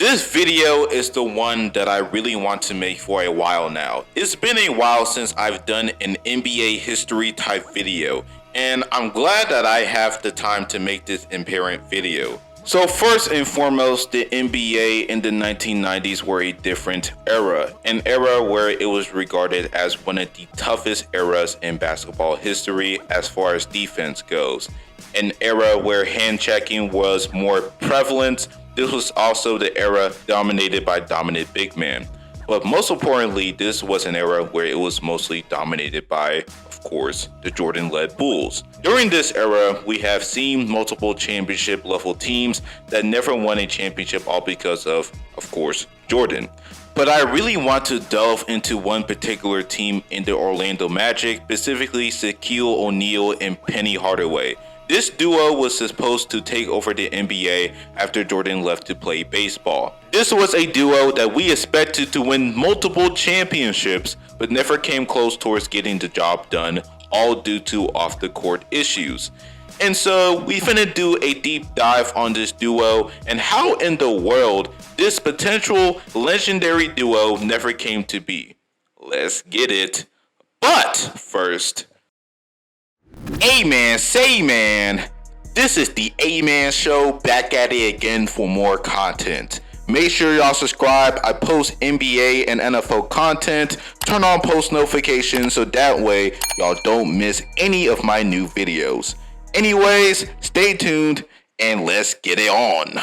This video is the one that I really want to make for a while now. It's been a while since I've done an NBA history type video, and I'm glad that I have the time to make this apparent video. So first and foremost, the NBA in the 1990s were a different era, an era where it was regarded as one of the toughest eras in basketball history as far as defense goes. An era where hand checking was more prevalent. This was also the era dominated by dominant big men. But most importantly, this was an era where it was mostly dominated by, of course, the Jordan-led Bulls. During this era, we have seen multiple championship-level teams that never won a championship, all because of course, Jordan. But I really want to delve into one particular team in the Orlando Magic, specifically Shaquille O'Neal and Penny Hardaway. This duo was supposed to take over the NBA after Jordan left to play baseball. This was a duo that we expected to win multiple championships, but never came close towards getting the job done, all due to off-the-court issues. And so we finna do a deep dive on this duo and how in the world this potential legendary duo never came to be. Let's get it. But first, A-Man, say man, this is the A-Man Show, back at it again for more content. Make sure y'all subscribe. I post NBA and NFL content. Turn on post notifications so that way y'all don't miss any of my new videos. Anyways, stay tuned and let's get it on.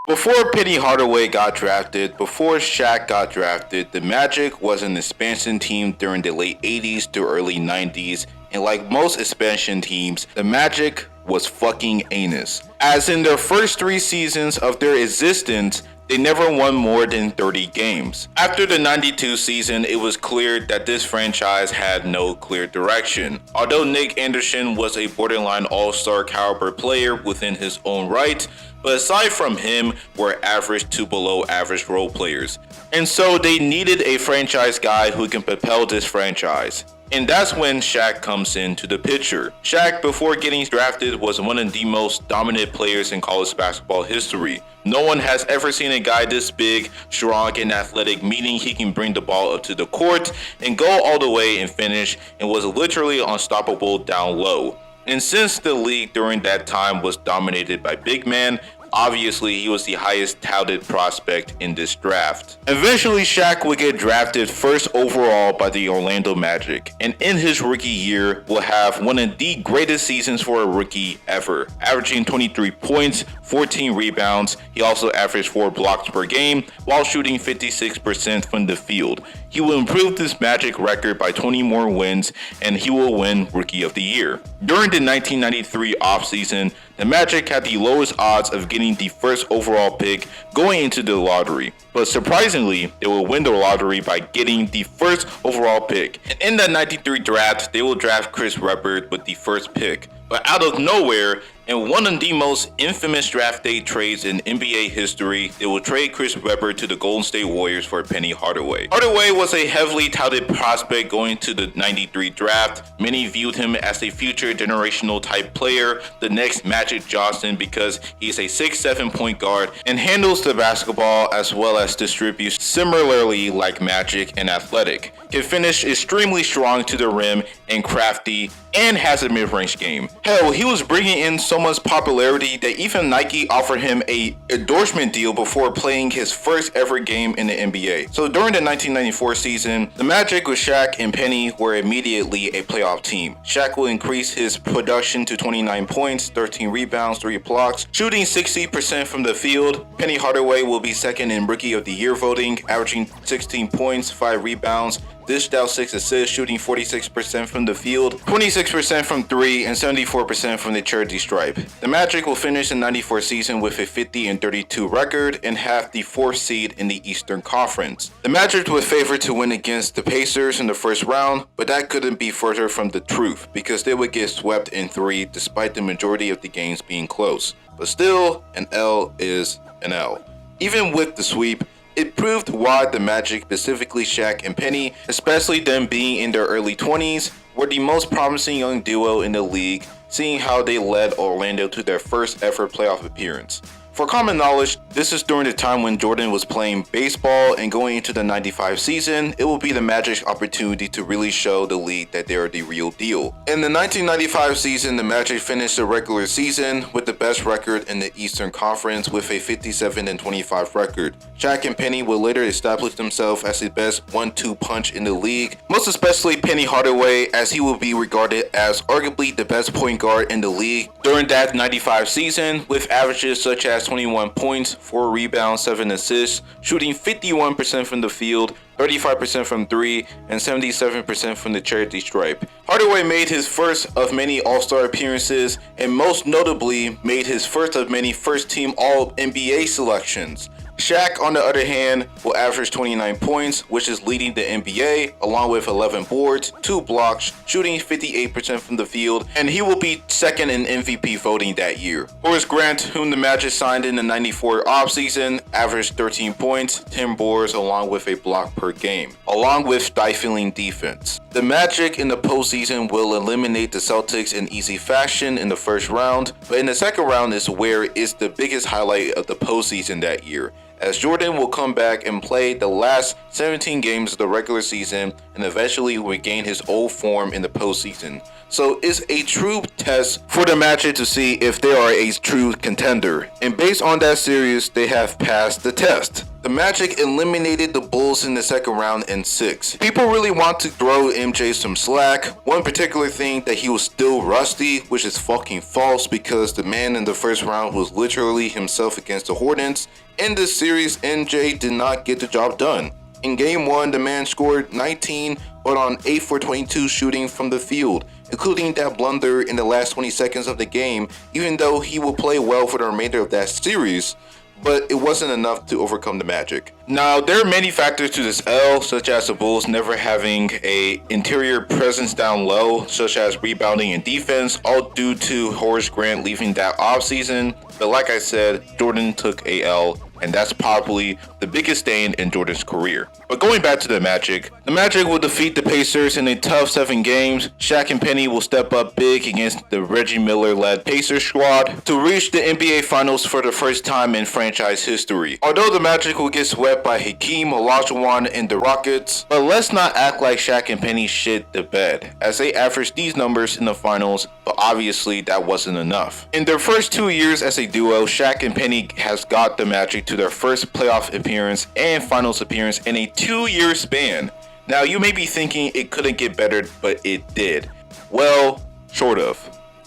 Before Penny Hardaway got drafted, before Shaq got drafted, the Magic was an expansion team during the late 80s to early 90s, and like most expansion teams, the Magic was fucking anus. As in their first 3 seasons of their existence, they never won more than 30 games. After the 92 season, it was clear that this franchise had no clear direction. Although Nick Anderson was a borderline all-star caliber player within his own right, but aside from him were average to below average role players. And so they needed a franchise guy who can propel this franchise. And that's when Shaq comes into the picture. Shaq, before getting drafted, was one of the most dominant players in college basketball history. No one has ever seen a guy this big, strong, and athletic, meaning he can bring the ball up to the court and go all the way and finish, and was literally unstoppable down low. And since the league during that time was dominated by big men, obviously he was the highest touted prospect in this draft. Eventually Shaq would get drafted first overall by the Orlando Magic, and in his rookie year will have one of the greatest seasons for a rookie ever, averaging 23 points, 14 rebounds. He also averaged 4 blocks per game while shooting 56% from the field. He will improve this Magic record by 20 more wins, and he will win Rookie of the Year. During the 1993 offseason, the Magic had the lowest odds of getting the first overall pick going into the lottery. But surprisingly, they will win the lottery by getting the first overall pick. And in that 93 draft, they will draft Chris Webber with the first pick. But out of nowhere, in one of the most infamous draft day trades in NBA history, they will trade Chris Webber to the Golden State Warriors for Penny Hardaway. Hardaway was a heavily touted prospect going to the 93 draft. Many viewed him as a future generational type player, the next Magic Johnson, because he's a 6'7" point guard and handles the basketball as well as distributes similarly like Magic and athletic. Can finish extremely strong to the rim and crafty, and has a mid-range game. Hell, he was bringing in so much popularity that even Nike offered him a endorsement deal before playing his first ever game in the NBA. So during the 1994 season, the Magic with Shaq and Penny were immediately a playoff team. Shaq will increase his production to 29 points, 13 rebounds, 3 blocks, shooting 60% from the field. Penny Hardaway will be second in Rookie of the Year voting, averaging 16 points, 5 rebounds, dished out 6 assists, shooting 46% from the field, 26% from 3, and 74% from the charity stripe. The Magic will finish the 94 season with a 50-32 record and have the 4th seed in the Eastern Conference. The Magic were favored to win against the Pacers in the first round, but that couldn't be further from the truth because they would get swept in 3 despite the majority of the games being close. But still, an L is an L. Even with the sweep, it proved why the Magic, specifically Shaq and Penny, especially them being in their early 20s, were the most promising young duo in the league, seeing how they led Orlando to their first ever playoff appearance. For common knowledge, this is during the time when Jordan was playing baseball, and going into the 95 season, it will be the Magic's opportunity to really show the league that they are the real deal. In the 1995 season, the Magic finished the regular season with the best record in the Eastern Conference with a 57-25 record. Shaq and Penny will later establish themselves as the best 1-2 punch in the league, most especially Penny Hardaway, as he will be regarded as arguably the best point guard in the league during that 95 season, with averages such as 21 points, 4 rebounds, 7 assists, shooting 51% from the field, 35% from 3, and 77% from the charity stripe. Hardaway made his first of many All-Star appearances, and most notably made his first of many first-team All-NBA selections. Shaq, on the other hand, will average 29 points, which is leading the NBA, along with 11 boards, 2 blocks, shooting 58% from the field, and he will be second in MVP voting that year. Horace Grant, whom the Magic signed in the 94 offseason, averaged 13 points, 10 boards, along with a block per game, along with stifling defense. The Magic in the postseason will eliminate the Celtics in easy fashion in the first round, but in the second round is where it's the biggest highlight of the postseason that year, as Jordan will come back and play the last 17 games of the regular season and eventually regain his old form in the postseason. So it's a true test for the Magic to see if they are a true contender, and based on that series, they have passed the test. The Magic eliminated the Bulls in the second round in 6. People really want to throw MJ some slack. One particular thing that he was still rusty, which is fucking false, because the man in the first round was literally himself against the Hornets. In this series, MJ did not get the job done. In game 1, the man scored 19, but on 8 for 22 shooting from the field, including that blunder in the last 20 seconds of the game, even though he will play well for the remainder of that series. But it wasn't enough to overcome the Magic. Now, there are many factors to this L, such as the Bulls never having a interior presence down low, such as rebounding and defense, all due to Horace Grant leaving that offseason. But like I said, Jordan took a L, and that's probably the biggest stain in Jordan's career. But going back to the Magic will defeat the Pacers in a tough 7 games. Shaq and Penny will step up big against the Reggie Miller-led Pacers squad to reach the NBA Finals for the first time in franchise history. Although the Magic will get swept by Hakeem Olajuwon and the Rockets, but let's not act like Shaq and Penny shit the bed, as they averaged these numbers in the finals, but obviously that wasn't enough. In their first 2 years as a duo, Shaq and Penny has got the Magic to their first playoff appearance and finals appearance in a 2-year span. Now, you may be thinking it couldn't get better, but it did. Well, sort of.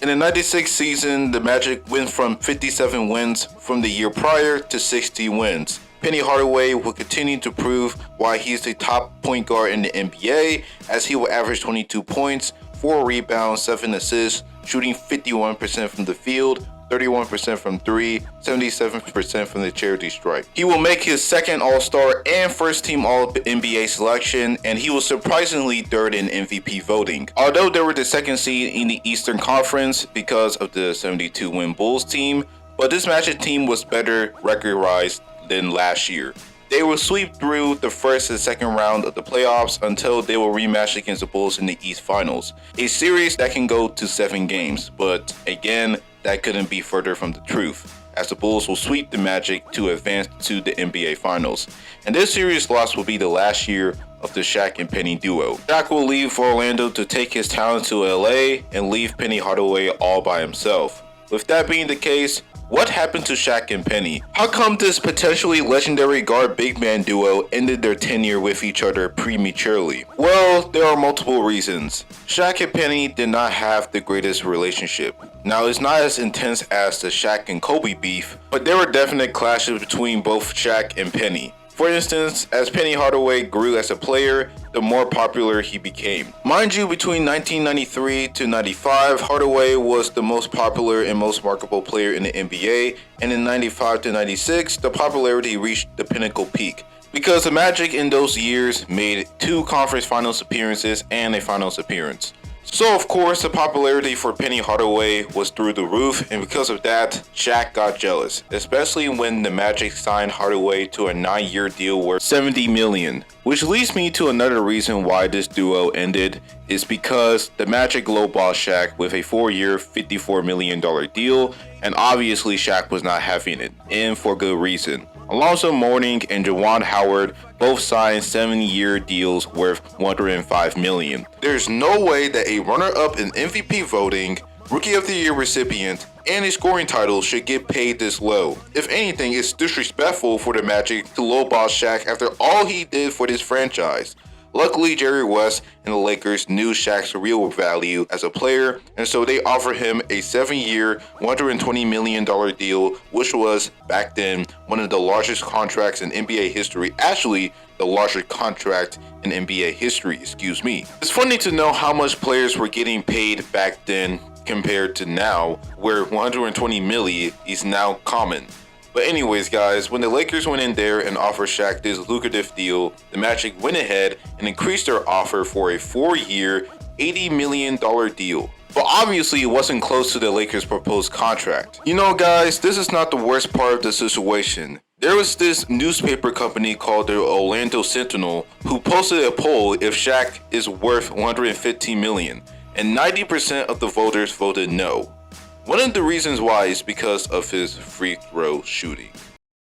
In the 96 season, the Magic went from 57 wins from the year prior to 60 wins. Penny Hardaway will continue to prove why he's the top point guard in the NBA, as he will average 22 points, 4 rebounds, 7 assists, shooting 51% from the field, 31% from 3, 77% from the charity stripe. He will make his second All-Star and first-team All-NBA selection, and he was surprisingly third in MVP voting. Although they were the second seed in the Eastern Conference because of the 72-win Bulls team, but this Magic team was better record-wise than last year. They will sweep through the first and second round of the playoffs until they will rematch against the Bulls in the East Finals. A series that can go to 7 games, but again, that couldn't be further from the truth, as the Bulls will sweep the Magic to advance to the NBA Finals. And this series loss will be the last year of the Shaq and Penny duo. Shaq will leave for Orlando to take his talent to LA and leave Penny Hardaway all by himself. With that being the case, what happened to Shaq and Penny? How come this potentially legendary guard big man duo ended their tenure with each other prematurely? Well, there are multiple reasons. Shaq and Penny did not have the greatest relationship. Now, it's not as intense as the Shaq and Kobe beef, but there were definite clashes between both Shaq and Penny. For instance, as Penny Hardaway grew as a player, the more popular he became. Mind you, between 1993 to 95, Hardaway was the most popular and most marketable player in the NBA, and in 95 to 96, the popularity reached the pinnacle peak, because the Magic in those years made 2 conference finals appearances and a finals appearance. So of course the popularity for Penny Hardaway was through the roof, and because of that, Shaq got jealous, especially when the Magic signed Hardaway to a 9-year deal worth $70 million. Which leads me to another reason why this duo ended, is because the Magic lowballed Shaq with a 4-year, $54 million deal, and obviously Shaq was not having it, and for good reason. Alonzo Mourning and Juwan Howard both signed 7-year deals worth $105 million. There's no way that a runner-up in MVP voting, Rookie of the Year recipient, and a scoring title should get paid this low. If anything, it's disrespectful for the Magic to lowball Shaq after all he did for this franchise. Luckily, Jerry West and the Lakers knew Shaq's real value as a player, and so they offered him a 7-year, $120 million deal, which was, back then, one of the largest contracts in NBA history. Actually, the largest contract in NBA history, excuse me. It's funny to know how much players were getting paid back then compared to now, where $120 million is now common. But anyways guys, when the Lakers went in there and offered Shaq this lucrative deal, the Magic went ahead and increased their offer for a 4-year, $80 million deal. But obviously it wasn't close to the Lakers' proposed contract. You know guys, this is not the worst part of the situation. There was this newspaper company called the Orlando Sentinel who posted a poll if Shaq is worth $115 million, and 90% of the voters voted no. One of the reasons why is because of his free throw shooting.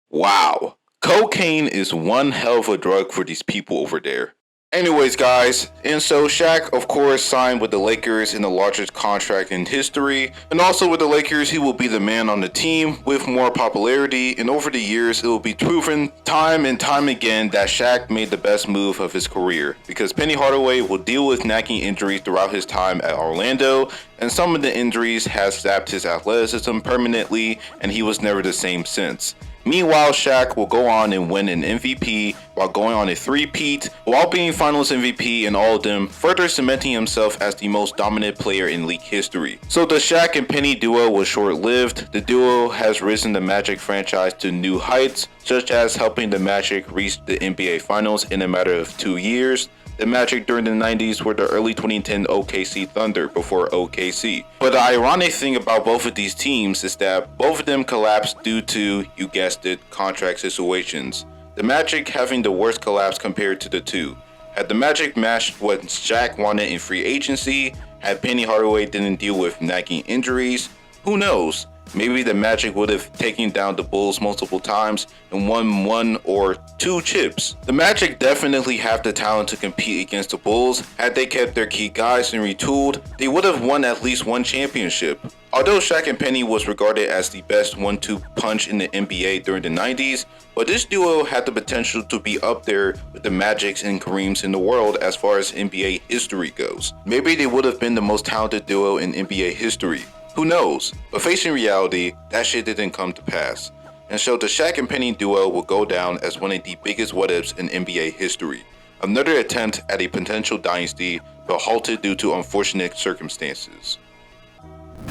Wow, cocaine is one hell of a drug for these people over there. Anyways guys, and so Shaq of course signed with the Lakers in the largest contract in history, and also with the Lakers he will be the man on the team with more popularity, and over the years it will be proven time and time again that Shaq made the best move of his career, because Penny Hardaway will deal with nagging injuries throughout his time at Orlando, and some of the injuries has sapped his athleticism permanently, and he was never the same since. Meanwhile, Shaq will go on and win an MVP while going on a three-peat, while being Finals MVP in all of them, further cementing himself as the most dominant player in league history. So the Shaq and Penny duo was short-lived. The duo has risen the Magic franchise to new heights, such as helping the Magic reach the NBA Finals in a matter of 2 years. The Magic during the 90s were the early 2010 OKC Thunder before OKC. But the ironic thing about both of these teams is that both of them collapsed due to, you guessed it, contract situations. The Magic having the worst collapse compared to the two. Had the Magic matched what Shaq wanted in free agency, had Penny Hardaway didn't deal with nagging injuries, who knows? Maybe the Magic would have taken down the Bulls multiple times and won 1 or 2 chips. The Magic definitely have the talent to compete against the Bulls. Had they kept their key guys and retooled, they would have won at least 1 championship. Although Shaq and Penny was regarded as the best 1-2 punch in the NBA during the 90s, but this duo had the potential to be up there with the Magics and Kareems in the world as far as NBA history goes. Maybe they would have been the most talented duo in NBA history. Who knows? But facing reality, that shit didn't come to pass. And so the Shaq and Penny duo will go down as one of the biggest what-ifs in NBA history. Another attempt at a potential dynasty, but halted due to unfortunate circumstances.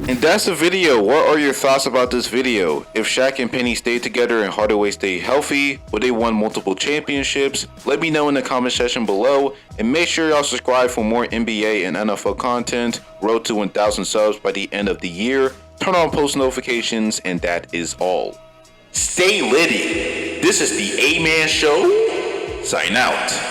And that's the video. What are your thoughts about this video? If Shaq and Penny stayed together and Hardaway stayed healthy, would they won multiple championships? Let me know in the comment section below, and make sure y'all subscribe for more NBA and NFL content. Road to 1,000 subs by the end of the year. Turn on post notifications, and that is all. Stay litty. This is the A-Man Show. Sign out.